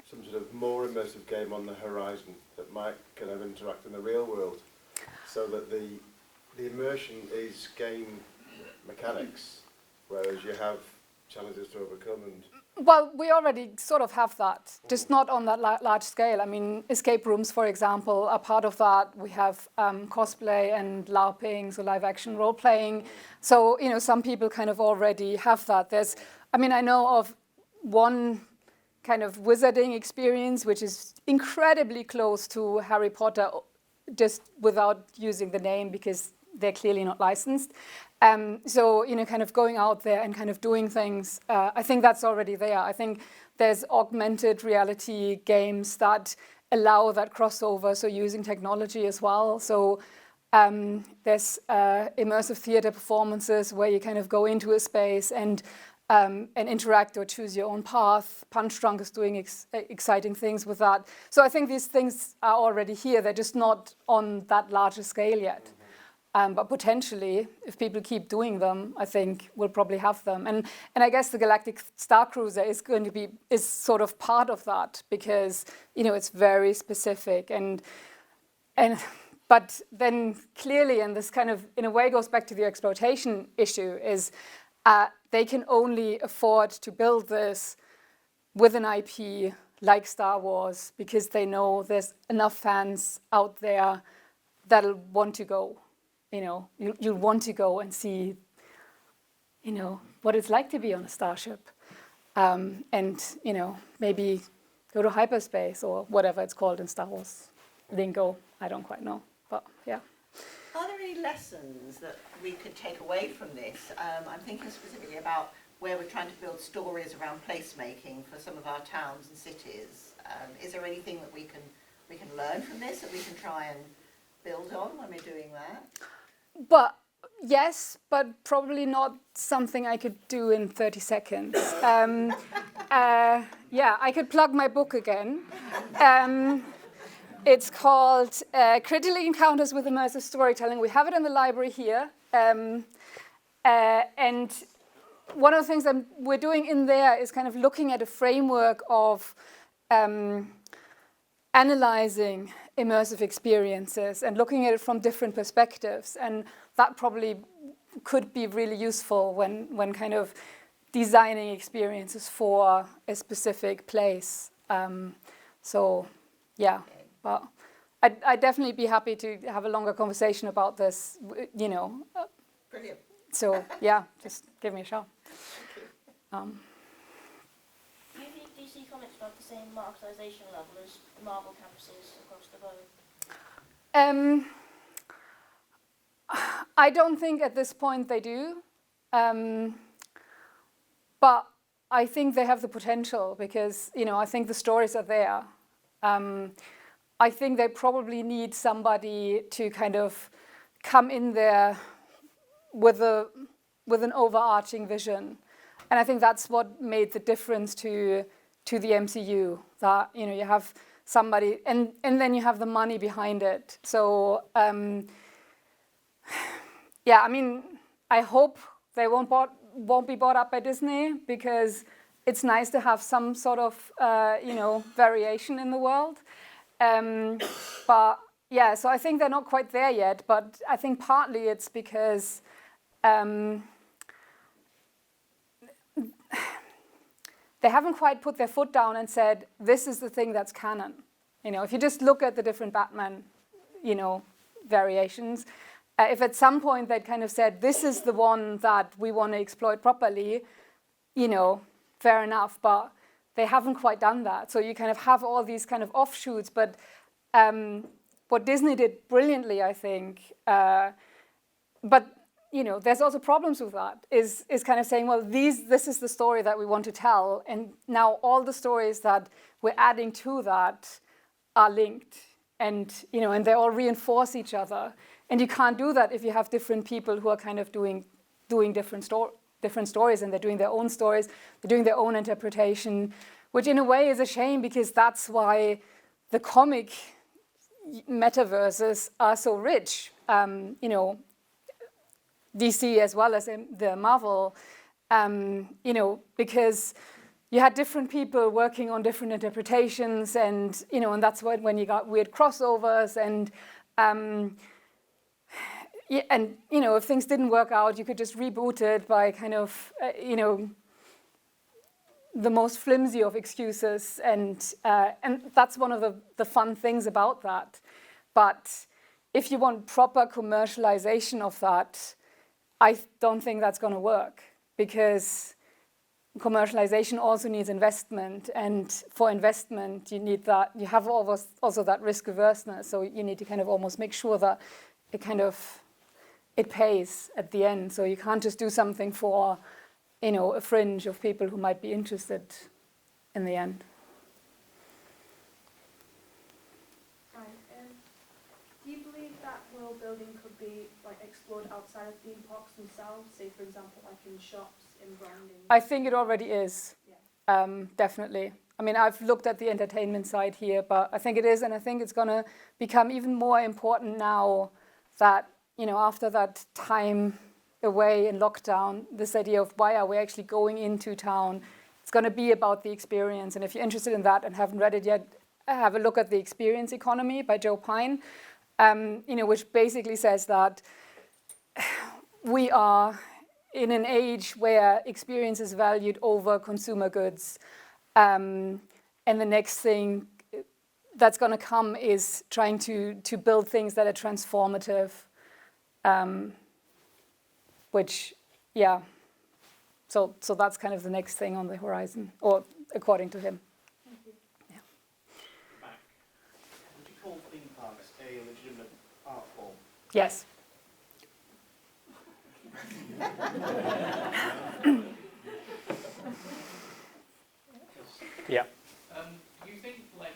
some sort of more immersive game on the horizon that might kind of interact in the real world, so that the immersion is game mechanics, whereas you have challenges to overcome. And Well, we already sort of have that, just not on that large scale. I mean, escape rooms, for example, are part of that. We have cosplay and LARPing, so live action role playing. So, some people kind of already have that. I know of one kind of wizarding experience, which is incredibly close to Harry Potter, just without using the name, because they're clearly not licensed. So, kind of going out there and kind of doing things, I think that's already there. I think there's augmented reality games that allow that crossover, so using technology as well. So there's immersive theater performances where you kind of go into a space and interact or choose your own path. Punch Drunk is doing exciting things with that. So I think these things are already here. They're just not on that larger scale yet. But potentially, if people keep doing them, I think we'll probably have them. And I guess the Galactic Star Cruiser is sort of part of that, because it's very specific but then clearly, and this kind of in a way goes back to the exploitation issue, is they can only afford to build this with an IP like Star Wars, because they know there's enough fans out there that'll want to go. You'll want to go and see, what it's like to be on a starship, and maybe go to hyperspace or whatever it's called in Star Wars lingo. I don't quite know, but yeah. Are there any lessons that we could take away from this? I'm thinking specifically about where we're trying to build stories around placemaking for some of our towns and cities. Is there anything that we can learn from this, that we can try and build on when we're doing that? But yes, but probably not something I could do in 30 seconds. I could plug my book again. It's called Critical Encounters with Immersive Storytelling. We have it in the library here. And one of the things that we're doing in there is kind of looking at a framework of analyzing immersive experiences and looking at it from different perspectives. And that probably could be really useful when kind of designing experiences for a specific place. But I'd definitely be happy to have a longer conversation about this, you know. Brilliant. So yeah, just give me a shout. Do you think DC Comics will have the same marketization level as the Marvel campuses across the globe? I don't think at this point they do, but I think they have the potential because, you know, I think the stories are there. I think they probably need somebody to kind of come in there with an overarching vision. And I think that's what made the difference to the MCU, that, you know, you have somebody, and then you have the money behind it. So, yeah, I mean, I hope they won't be bought up by Disney, because it's nice to have some sort of, you know, variation in the world. But yeah, so I think they're not quite there yet, but I think partly it's because they haven't quite put their foot down and said, this is the thing that's canon. You know, if you just look at the different Batman, you know, variations, if at some point they'd kind of said, this is the one that we want to exploit properly, you know, fair enough, but they haven't quite done that. So you kind of have all these kind of offshoots, but what Disney did brilliantly, I think, but you know, there's also problems with that, is kind of saying, well, this is the story that we want to tell, and now all the stories that we're adding to that are linked, and you know, and they all reinforce each other. And you can't do that if you have different people who are kind of doing different stories, and they're doing their own stories, they're doing their own interpretation, which in a way is a shame, because that's why the comic metaverses are so rich. You know, DC as well as the Marvel, you know, because you had different people working on different interpretations, and you know, and that's when you got weird crossovers, and yeah, and you know, if things didn't work out, you could just reboot it by kind of you know, the most flimsy of excuses, and that's one of the fun things about that. But if you want proper commercialization of that, I don't think that's going to work, because commercialization also needs investment, and for investment you need that, you have also that risk averseness, so you need to kind of almost make sure that it pays at the end. So you can't just do something for, you know, a fringe of people who might be interested in the end. Do you believe that world building could be like explored outside of theme parks themselves? Say, for example, like in shops, in branding? I think it already is, definitely. I mean, I've looked at the entertainment side here, but I think it is, and I think it's going to become even more important now that, you know, after that time away in lockdown, this idea of why are we actually going into town, it's going to be about the experience. And if you're interested in that and haven't read it yet, have a look at The Experience Economy by Joe Pine. You know, which basically says that we are in an age where experience is valued over consumer goods. And the next thing that's going to come is trying to build things that are transformative, which, yeah. So that's kind of the next thing on the horizon, or according to him. Call theme parks a legitimate art form? Yes. Yeah. Do you think, like,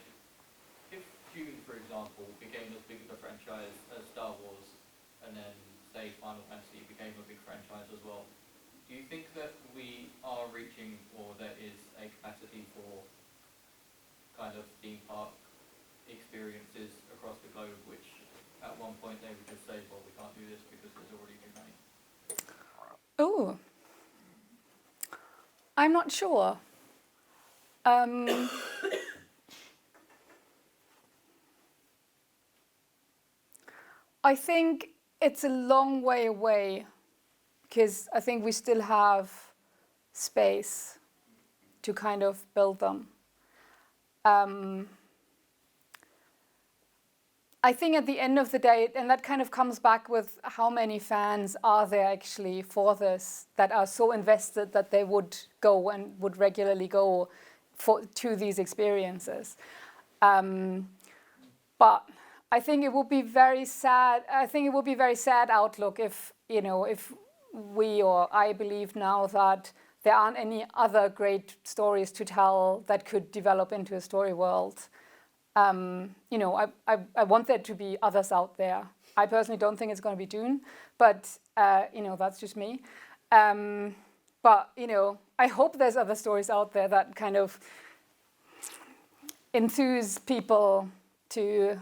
if Dune, for example, became as big of a franchise as Star Wars, and then, say, Final Fantasy became a big franchise as well, do you think that we are reaching, or there is a capacity for kind of theme park experiences across the globe, which at one point they would just say, well, we can't do this because there's already too many? Oh, I'm not sure. I think it's a long way away, because I think we still have space to kind of build them. I think at the end of the day, and that kind of comes back with how many fans are there actually for this that are so invested that they would go and would regularly go to these experiences. But I think it would be very sad. I think it would be a very sad outlook if we or I believe now that there aren't any other great stories to tell that could develop into a story world. I want there to be others out there. I personally don't think it's going to be Dune, but that's just me. But I hope there's other stories out there that kind of enthuse people to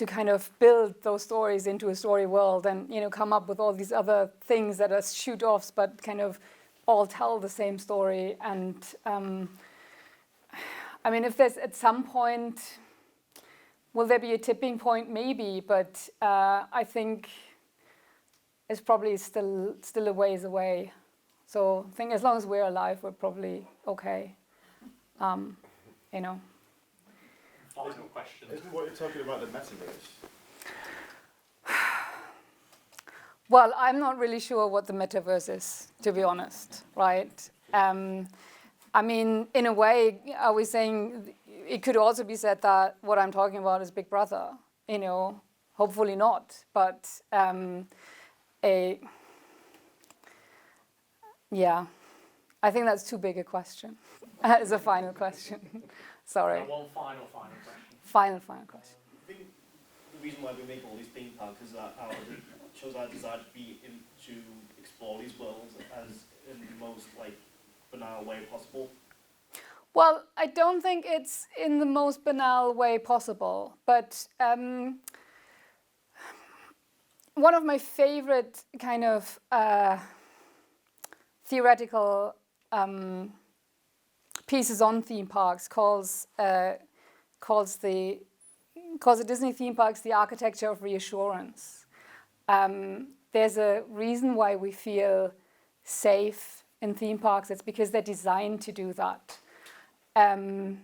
kind of build those stories into a story world and come up with all these other things that are shoot-offs, but kind of all tell the same story. And I mean, if there's at some point, will there be a tipping point? Maybe, but I think it's probably still a ways away. So I think as long as we're alive, we're probably okay. Final question. Isn't what you're talking about the metaverse? Well, I'm not really sure what the metaverse is, to be honest, right? I mean, in a way, are we saying it could also be said that what I'm talking about is Big Brother? Hopefully not, but yeah, I think that's too big a question as a final question. Sorry. One final question. Final question. I think the reason why we make all these theme parks is that it shows our desire to explore these worlds as in the most banal way possible. Well, I don't think it's in the most banal way possible, but one of my favorite kind of theoretical pieces on theme parks calls the Disney theme parks the architecture of reassurance. There's a reason why we feel safe in theme parks. It's because they're designed to do that. And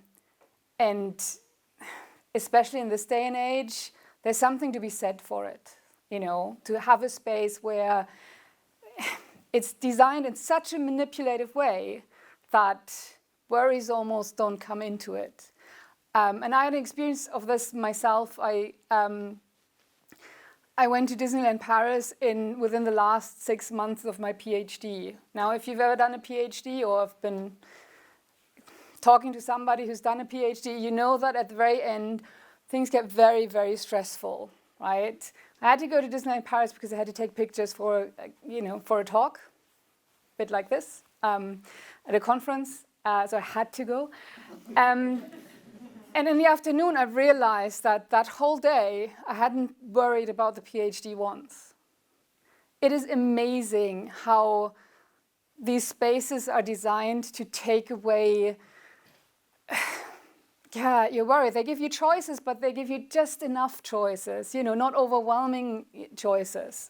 especially in this day and age, there's something to be said for it, to have a space where it's designed in such a manipulative way that worries almost don't come into it. And I had an experience of this myself. I went to Disneyland Paris within the last 6 months of my PhD. Now, if you've ever done a PhD or have been talking to somebody who's done a PhD, you know that at the very end, things get very, very stressful, right? I had to go to Disneyland Paris because I had to take pictures for a talk, a bit like this, at a conference. So I had to go. And in the afternoon, I realized that whole day, I hadn't worried about the PhD once. It is amazing how these spaces are designed to take away, you're worried. They give you choices, but they give you just enough choices, not overwhelming choices.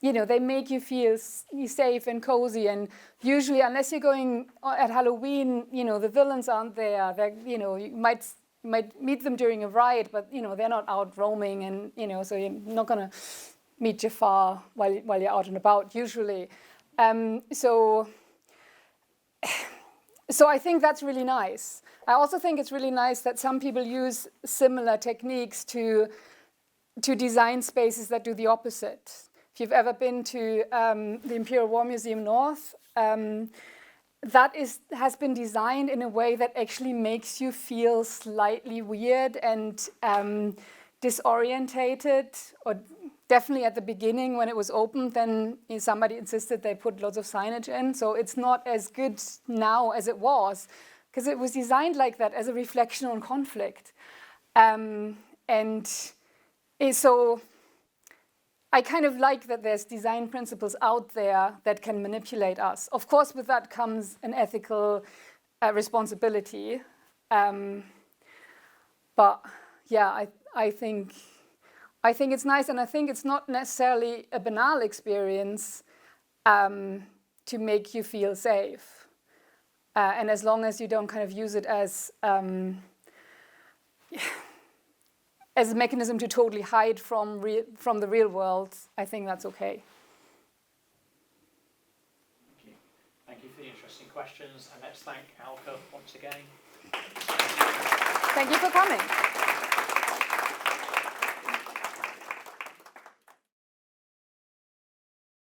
They make you feel safe and cozy. And usually, unless you're going at Halloween, the villains aren't there. You might meet them during a ride, but they're not out roaming, and so you're not gonna meet Jafar while you're out and about usually. So I think that's really nice. I also think it's really nice that some people use similar techniques to design spaces that do the opposite. If you've ever been to the Imperial War Museum North, that has been designed in a way that actually makes you feel slightly weird and disorientated, or definitely at the beginning when it was opened, then somebody insisted they put lots of signage in. So it's not as good now as it was, because it was designed like that as a reflection on conflict. So I kind of like that there's design principles out there that can manipulate us. Of course, with that comes an ethical responsibility. But yeah, I think it's nice, and I think it's not necessarily a banal experience to make you feel safe. And as long as you don't kind of use it as as a mechanism to totally hide from the real world, I think that's okay. Thank you. Thank you for the interesting questions, and let's thank Alke once again. Thank you for coming.